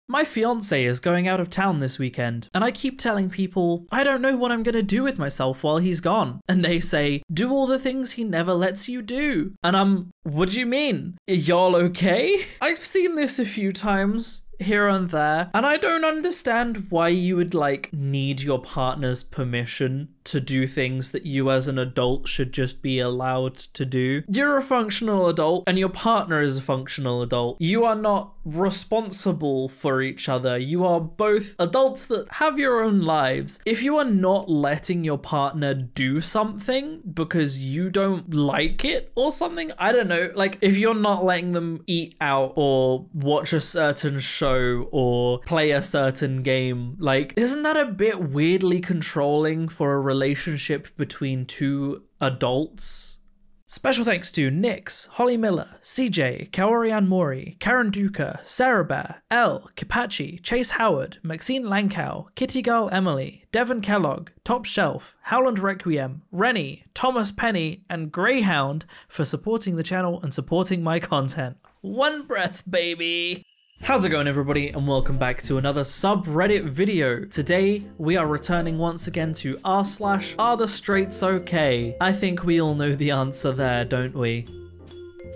My fiance is going out of town this weekend, and I keep telling people, I don't know what I'm gonna do with myself while he's gone. And they say, do all the things he never lets you do. And what do you mean? Y'all okay? I've seen this a few times here and there, and I don't understand why you would need your partner's permission to do things that you as an adult should just be allowed to do. You're a functional adult and your partner is a functional adult. You are not responsible for each other. You are both adults that have your own lives. If you are not letting your partner do something because you don't like it or something, I don't know, if you're not letting them eat out or watch a certain show or play a certain game, isn't that a bit weirdly controlling for a relationship between two adults? Special thanks to Nix, Holly Miller, CJ, Kaorian Mori, Karen Duca, Sarah Bear, L, Kipachi, Chase Howard, Maxine Lankow, Kitty Girl Emily, Devon Kellogg, Top Shelf, Howland Requiem, Rennie, Thomas Penny, and Greyhound for supporting the channel and supporting my content. One breath, baby! How's it going, everybody, and welcome back to another subreddit video. Today we are returning once again to r/AreTheStraightsOK. I think we all know the answer there, don't we?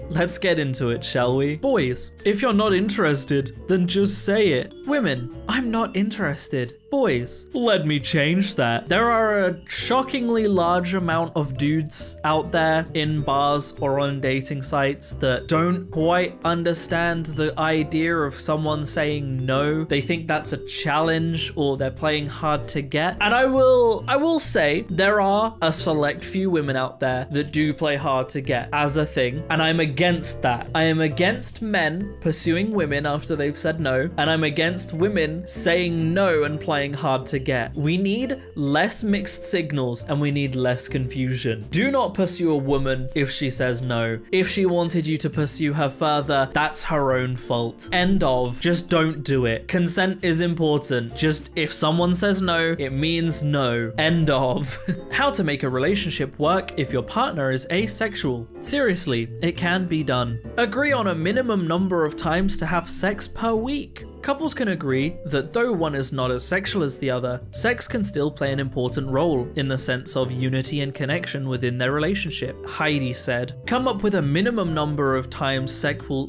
Let's get into it, shall we? Boys, if you're not interested, then just say it. Women, I'm not interested. Boys, let me change that. There are a shockingly large amount of dudes out there in bars or on dating sites that don't quite understand the idea of someone saying no. They think that's a challenge or they're playing hard to get. And I will say there are a select few women out there that do play hard to get as a thing, and I'm against that. I am against men pursuing women after they've said no, and I'm against women saying no and playing hard to get. We need less mixed signals and we need less confusion. Do not pursue a woman if she says no. If she wanted you to pursue her further, that's her own fault. End of. Just don't do it. Consent is important. Just if someone says no, it means no. End of. How to make a relationship work if your partner is asexual. Seriously, it can be done. Agree on a minimum number of times to have sex per week. Couples can agree that though one is not as sexual as the other, sex can still play an important role in the sense of unity and connection within their relationship. Heidi said, coming up with a minimum number of times sex will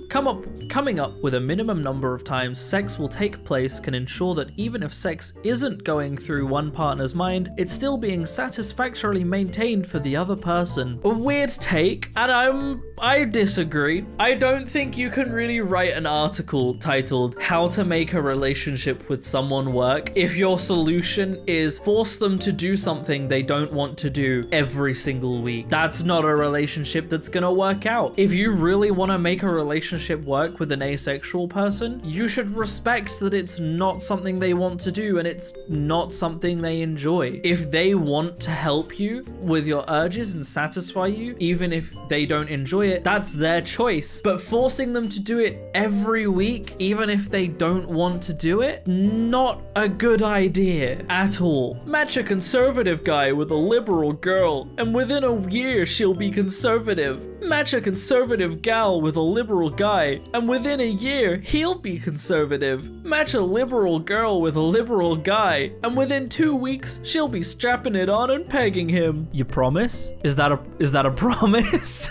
take place can ensure that even if sex isn't going through one partner's mind, it's still being satisfactorily maintained for the other person. A weird take, and I disagree. I don't think you can really write an article titled "How to Make a Relationship with Someone Work" if your solution is force them to do something they don't want to do every single week. That's not a relationship that's gonna work out. If you really want to make a relationship work with an asexual person, you should respect that it's not something they want to do and it's not something they enjoy. If they want to help you with your urges and satisfy you, even if they don't enjoy it, that's their choice. But forcing them to do it every week, even if they don't want to do it, not a good idea at all. Match a conservative guy with a liberal girl, and within a year she'll be conservative. Match a conservative gal with a liberal guy, and within a year he'll be conservative. Match a liberal girl with a liberal guy, and within 2 weeks she'll be strapping it on and pegging him. You promise? Is that a promise?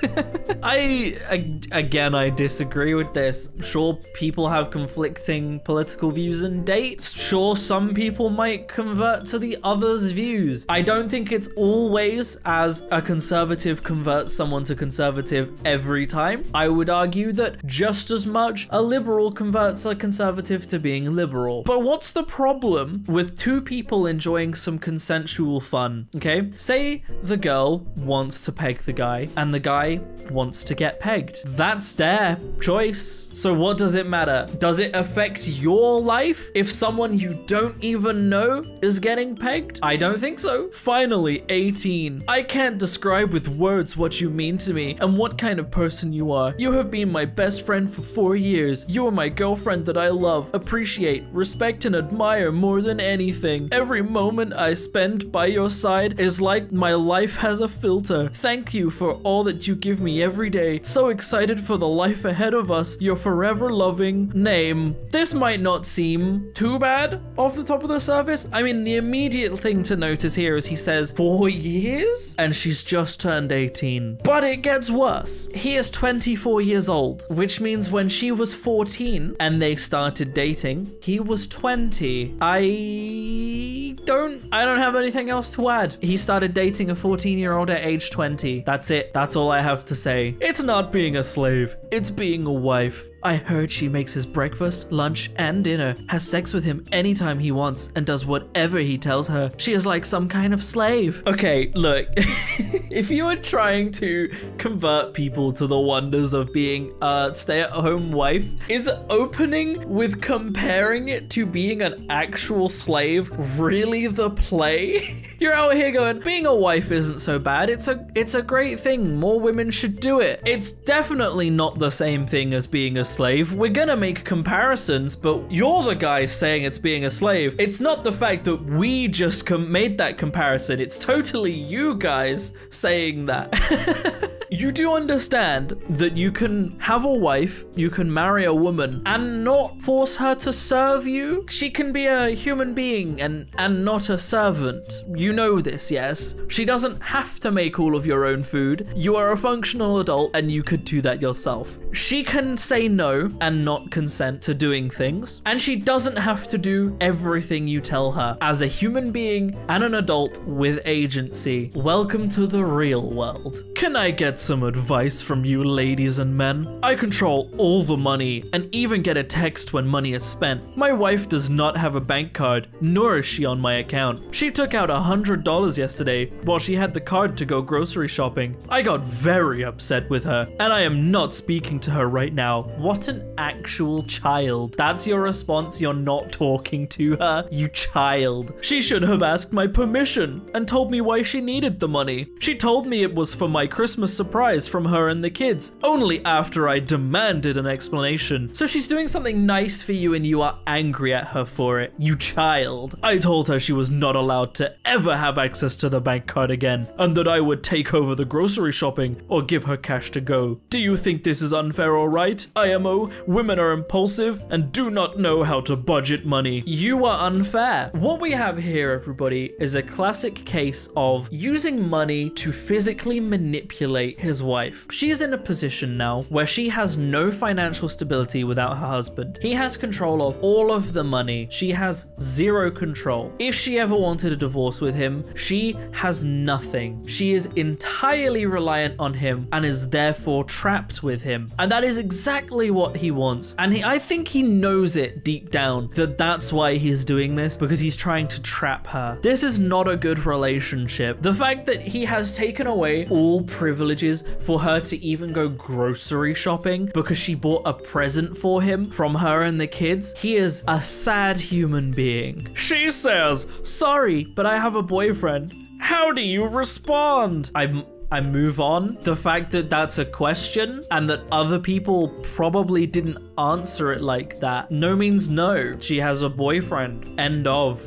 I disagree with this. Sure, people have conflicting political views and dates. Sure, some people might convert to the other's views. I don't think it's always as a conservative converts someone to conservative every time. I would argue that just as much a liberal converts a conservative to being liberal. But what's the problem with two people enjoying some consensual fun? Okay, say the girl wants to peg the guy and the guy wants to get pegged. That's their choice. So what does it matter? Does it affect your life if someone you don't even know is getting pegged? I don't think so. Finally, 18. I can't describe with words what you mean to me and what kind of person you are. You have been my best friend for 4 years. You are my girlfriend that I love, appreciate, respect, and admire more than anything. Every moment I spend by your side is like my life has a filter. Thank you for all that you give me every day. So excited for the life ahead of us. Your forever loving name. This might not seem too bad off the top of the surface. I mean, the immediate thing to notice here is he says 4 years and she's just turned 18. But it gets worse. He is 24 years old, which means when she was 14 and they started dating, he was 20. I don't have anything else to add. He started dating a 14-year-old at age 20. That's it. That's all I have to say. It's not being a slave. It's being a wife. I heard she makes his breakfast, lunch, and dinner, has sex with him anytime he wants, and does whatever he tells her. She is like some kind of slave. Okay, look, if you are trying to convert people to the wonders of being a stay-at-home wife, is opening with comparing it to being an actual slave really the play? You're out here going, being a wife isn't so bad. It's a great thing. More women should do it. It's definitely not the same thing as being a slave. We're gonna make comparisons, but you're the guy saying it's being a slave. It's not the fact that we just made that comparison. It's totally you guys saying that. You do understand that you can have a wife, you can marry a woman, and not force her to serve you? She can be a human being and not a servant. You know this, yes? She doesn't have to make all of your own food. You are a functional adult and you could do that yourself. She can say no and not consent to doing things, and she doesn't have to do everything you tell her. As a human being and an adult with agency, welcome to the real world. Can I get some advice from you ladies and men? I control all the money and even get a text when money is spent. My wife does not have a bank card, nor is she on my account. She took out $100 yesterday while she had the card to go grocery shopping. I got very upset with her, and I am not speaking to her right now. What an actual child. That's your response? You're not talking to her? You child. She should have asked my permission and told me why she needed the money. She told me it was for my Christmas surprise from her and the kids, only after I demanded an explanation. So she's doing something nice for you and you are angry at her for it. You child. I told her she was not allowed to ever have access to the bank card again, and that I would take over the grocery shopping or give her cash to go. Do you think this is unfair or right? IMO, women are impulsive and do not know how to budget money. You are unfair. What we have here, everybody, is a classic case of using money to physically manipulate his wife. She is in a position now where she has no financial stability without her husband. He has control of all of the money. She has zero control. If she ever wanted a divorce with him, she has nothing. She is entirely reliant on him and is therefore trapped with him. And that is exactly what he wants. And I think he knows it deep down that that's why he's doing this, because he's trying to trap her. This is not a good relationship. The fact that he has taken away all privileges for her to even go grocery shopping because she bought a present for him from her and the kids. He is a sad human being. She says, sorry, but I have a boyfriend. How do you respond? I move on. The fact that that's a question and that other people probably didn't answer it like that. No means no. She has a boyfriend. End of.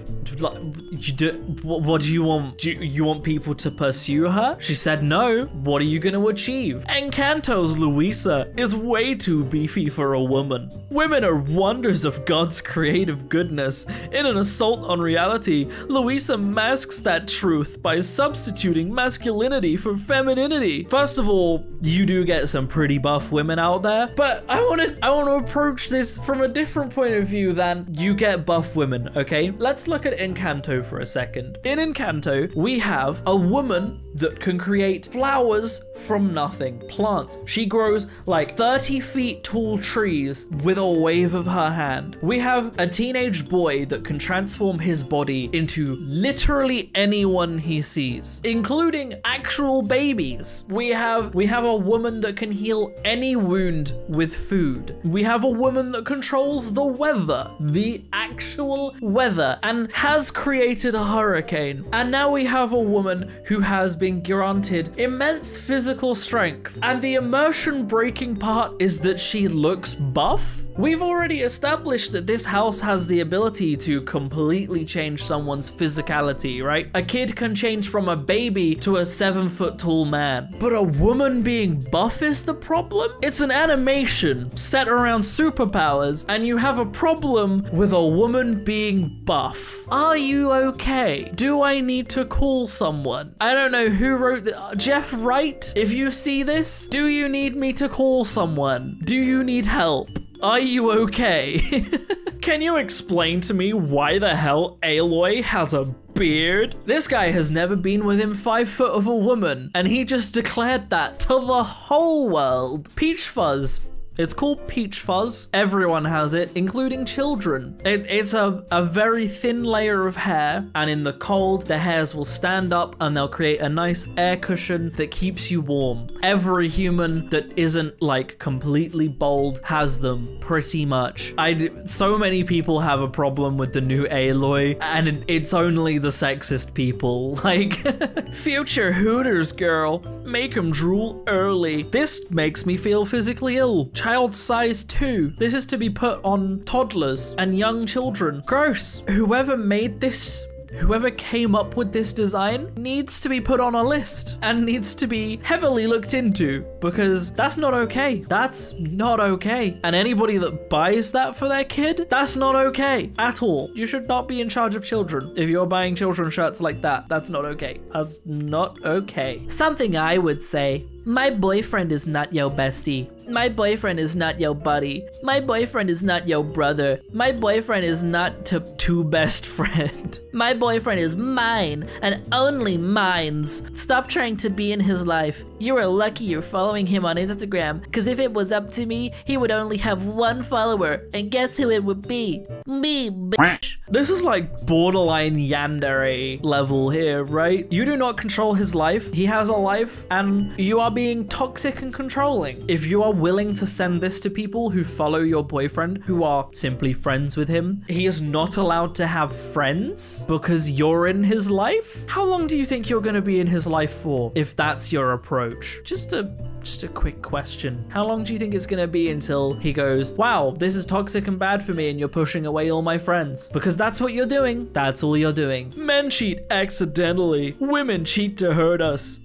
What do you want? Do you want people to pursue her? She said no. What are you going to achieve? Encanto's Luisa is way too beefy for a woman. Women are wonders of God's creative goodness. In an assault on reality, Luisa masks that truth by substituting masculinity for femininity. First of all, you do get some pretty buff women out there, but I want to approach this from a different point of view than you get buff women, okay? Let's look at Encanto for a second. In Encanto, we have a woman that can create flowers from nothing, plants. She grows like 30 feet tall trees with a wave of her hand. We have a teenage boy that can transform his body into literally anyone he sees, including actual babies babies. We have a woman that can heal any wound with food. We have a woman that controls the weather, the actual weather, and has created a hurricane. And now we have a woman who has been granted immense physical strength. And the immersion breaking part is that she looks buff. We've already established that this house has the ability to completely change someone's physicality, right? A kid can change from a baby to a 7-foot tall man. But a woman being buff is the problem? It's an animation set around superpowers, and you have a problem with a woman being buff. Are you okay? Do I need to call someone? I don't know who wrote this. Jeff Wright, if you see this, do you need me to call someone? Do you need help? Are you okay? Can you explain to me why the hell Aloy has a beard? This guy has never been within 5 foot of a woman, and he just declared that to the whole world. Peach fuzz. It's called peach fuzz. Everyone has it, including children. It's a very thin layer of hair, and in the cold, the hairs will stand up and they'll create a nice air cushion that keeps you warm. Every human that isn't like completely bald has them, pretty much. So many people have a problem with the new Aloy, and it's only the sexist people. Like, future Hooters girl, make him drool early. This makes me feel physically ill. Child size 2. This is to be put on toddlers and young children. Gross. Whoever made this, whoever came up with this design needs to be put on a list and needs to be heavily looked into, because that's not okay. That's not okay. And anybody that buys that for their kid, that's not okay at all. You should not be in charge of children. If you're buying children shirts like that, that's not okay. That's not okay. Something I would say, my boyfriend is not your bestie. My boyfriend is not your buddy. My boyfriend is not your brother. My boyfriend is not two best friend. My boyfriend is mine and only mine's. Stop trying to be in his life. You are lucky you're following him on Instagram, because if it was up to me, he would only have 1 follower, and guess who it would be? Me, bitch. This is like borderline yandere level here, right? You do not control his life. He has a life, and you are being toxic and controlling. If you are willing to send this to people who follow your boyfriend, who are simply friends with him, he is not allowed to have friends because you're in his life? How long do you think you're going to be in his life for if that's your approach? Just a quick question. How long do you think it's going to be until he goes, wow, this is toxic and bad for me, and you're pushing away all my friends? Because that's what you're doing. That's all you're doing. Men cheat accidentally. Women cheat to hurt us.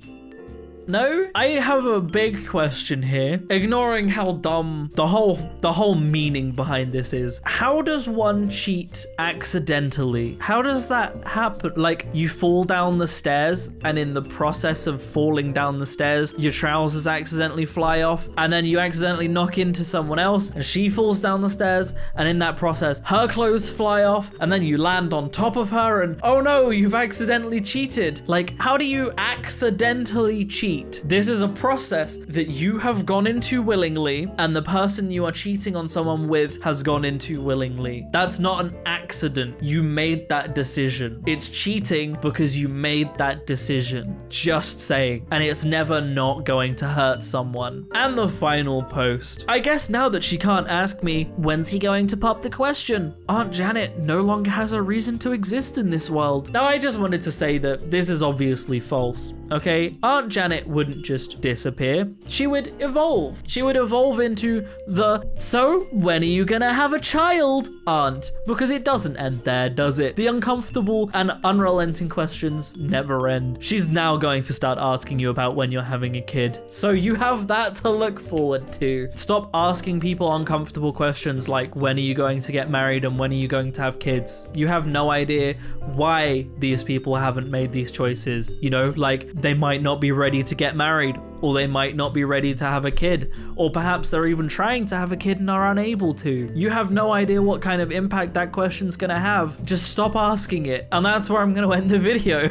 No, I have a big question here. Ignoring how dumb the whole meaning behind this is. How does one cheat accidentally? How does that happen? Like, you fall down the stairs, and in the process of falling down the stairs, your trousers accidentally fly off, and then you accidentally knock into someone else, and she falls down the stairs, and in that process, her clothes fly off, and then you land on top of her, and oh no, you've accidentally cheated. Like, how do you accidentally cheat? This is a process that you have gone into willingly, and the person you are cheating on someone with has gone into willingly. That's not an accident. You made that decision. It's cheating because you made that decision. Just saying. And it's never not going to hurt someone. And the final post. I guess now that she can't ask me, when's he going to pop the question? Aunt Janet no longer has a reason to exist in this world. Now, I just wanted to say that this is obviously false, okay? Aunt Janet wouldn't just disappear. She would evolve. She would evolve into the, so when are you gonna have a child, aunt? Because it doesn't end there, does it? The uncomfortable and unrelenting questions never end. She's now going to start asking you about when you're having a kid. So you have that to look forward to. Stop asking people uncomfortable questions like, when are you going to get married and when are you going to have kids? You have no idea why these people haven't made these choices. You know, like, they might not be ready to get married, or they might not be ready to have a kid, or perhaps they're even trying to have a kid and are unable to. You have no idea what kind of impact that question's gonna have. Just stop asking it. And that's where I'm gonna end the video.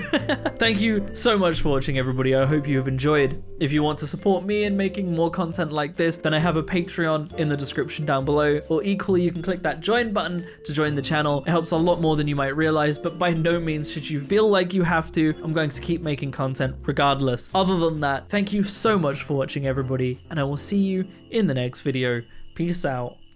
Thank you so much for watching, everybody. I hope you have enjoyed. If you want to support me in making more content like this, then I have a Patreon in the description down below, or equally you can click that join button to join the channel. It helps a lot more than you might realize, but by no means should you feel like you have to. I'm going to keep making content regardless. Other than that, thank you so much for watching, everybody, and I will see you in the next video. Peace out.